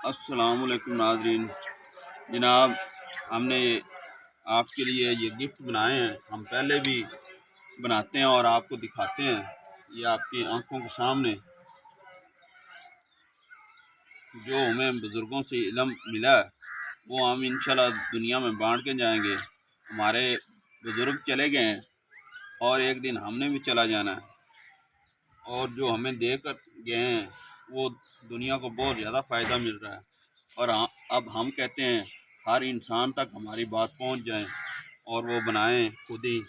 السلام علیکم ناظرین جناب، ہم نے آپ کے لیے یہ گفٹ بنائے ہیں. ہم پہلے بھی بناتے ہیں اور آپ کو دکھاتے ہیں. یہ آپ کی آنکھوں کے سامنے جو ہمیں بزرگوں سے علم ملا ہے وہ ہم انشاءاللہ دنیا میں بانٹ کے جائیں گے. ہمارے بزرگ چلے گئے ہیں اور ایک دن ہم نے بھی چلا جانا ہے، اور جو ہمیں دے کر گئے ہیں وہ دنیا کو بہت زیادہ فائدہ مل رہا ہے. اور اب ہم کہتے ہیں ہر انسان تک ہماری بات پہنچ جائیں اور وہ بنائیں خود ہی.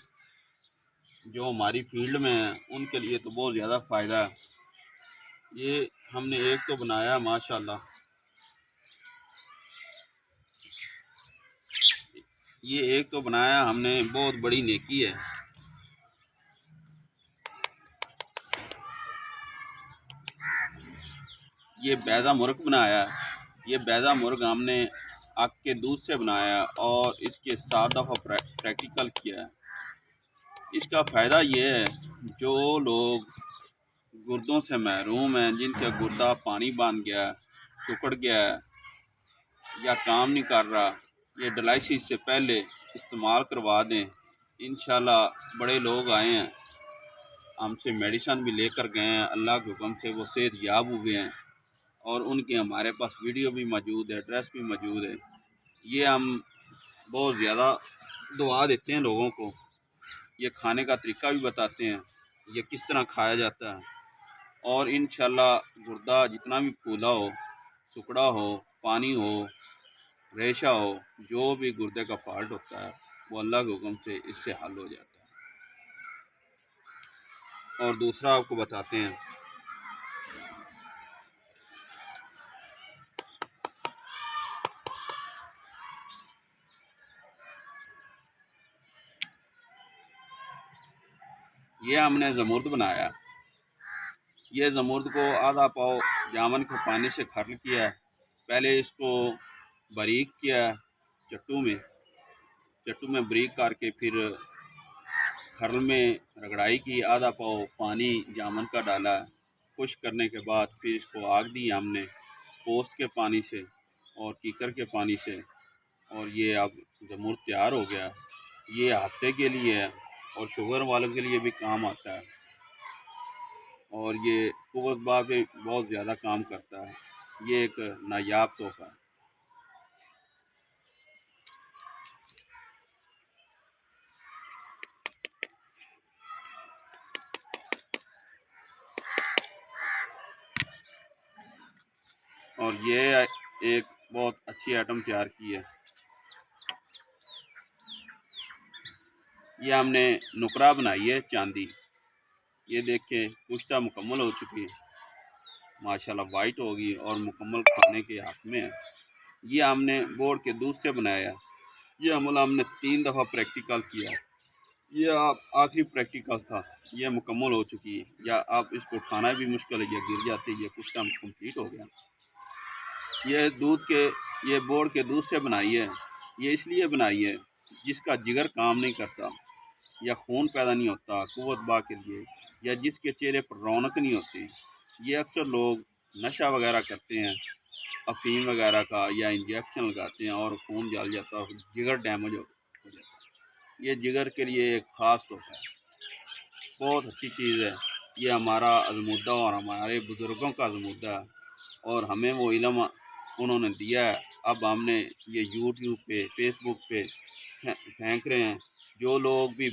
جو ہماری فیلڈ میں ہیں ان کے لیے تو بہت زیادہ فائدہ ہے. یہ ہم نے ایک تو بنایا ماشاءاللہ. یہ ایک تو بنایا ہم نے، بہت بڑی نیکی ہے. یہ بیضہ مرغ بنایا. یہ بیضہ مرغ ہم نے آگ کے دودھ سے بنایا اور اس کے 7 دفعہ پریکٹیکل کیا ہے. اس کا فائدہ یہ ہے جو لوگ گردوں سے محروم ہیں، جن کا گردہ پانی باندھ گیا، سکڑ گیا ہے یا کام نہیں کر رہا، یہ ڈائلسس سے پہلے استعمال کروا دیں. انشاءاللہ بڑے لوگ آئے ہیں ہم سے میڈیسن بھی لے کر گئے ہیں، اللہ کے حکم سے وہ صحت یاب ہوئے ہیں اور ان کے ہمارے پاس ویڈیو بھی موجود ہے، ایڈریس بھی موجود ہے. یہ ہم بہت زیادہ دعا دیتے ہیں لوگوں کو. یہ کھانے کا طریقہ بھی بتاتے ہیں یہ کس طرح کھایا جاتا ہے. اور انشاءاللہ گردہ جتنا بھی پھولا ہو، سکڑا ہو، پانی ہو، ریشہ ہو، جو بھی گردے کا فالٹ ہوتا ہے وہ اللہ کے حکم سے اس سے حل ہو جاتا ہے. اور دوسرا آپ کو بتاتے ہیں، یہ ہم نے زمرد بنایا. یہ زمرد کو آدھا پاؤ جامن کے پانی سے کھرل کیا ہے. پہلے اس کو باریک کیا چٹو میں باریک کر کے پھر کھرل میں رگڑائی کی. آدھا پاؤ پانی جامن کا ڈالا. خشک کرنے کے بعد پھر اس کو آگ دی ہم نے پوست کے پانی سے اور کیکر کے پانی سے، اور یہ اب زمرد تیار ہو گیا. یہ ہفتے کے لیے ہے اور شوگر والوں کے لیے بھی کام آتا ہے، اور یہ قوت با پہ بہت زیادہ کام کرتا ہے. یہ ایک نایاب تحفہ ہے. اور یہ ایک بہت اچھی آئٹم تیار کی ہے. یہ ہم نے نکرا بنائی ہے چاندی. یہ دیکھیں کشتہ مکمل ہو چکی ہے ماشاءاللہ، وائٹ ہوگی اور مکمل کھانے کے حق میں ہے. یہ ہم نے بورڈ کے دودھ سے بنایا. یہ عمل ہم نے 3 دفعہ پریکٹیکل کیا. یہ آخری پریکٹیکل تھا، یہ مکمل ہو چکی ہے. یا آپ اس کو کھانا بھی مشکل ہے، یہ گر جاتی ہے. یہ کشتہ کمپلیٹ ہو گیا. یہ بورڈ کے دودھ سے بنائی ہے. یہ اس لیے بنائی ہے جس کا جگر کام نہیں کرتا یا خون پیدا نہیں ہوتا قوت با کے لیے، یا جس کے چہرے پر رونق نہیں ہوتی. یہ اکثر لوگ نشہ وغیرہ کرتے ہیں افیم وغیرہ کا، یا انجیکشن لگاتے ہیں اور خون جل جاتا ہے اور جگر ڈیمیج ہو جاتا ہے. یہ جگر کے لیے ایک خاص تحفہ ہے، بہت اچھی چیز ہے. یہ ہمارا ازمودہ اور ہمارے بزرگوں کا ازمودہ ہے، اور ہمیں وہ علم انہوں نے دیا ہے. اب ہم نے یہ یوٹیوب پہ، فیس بک پہ پھینک رہے ہیں. جو لوگ بھی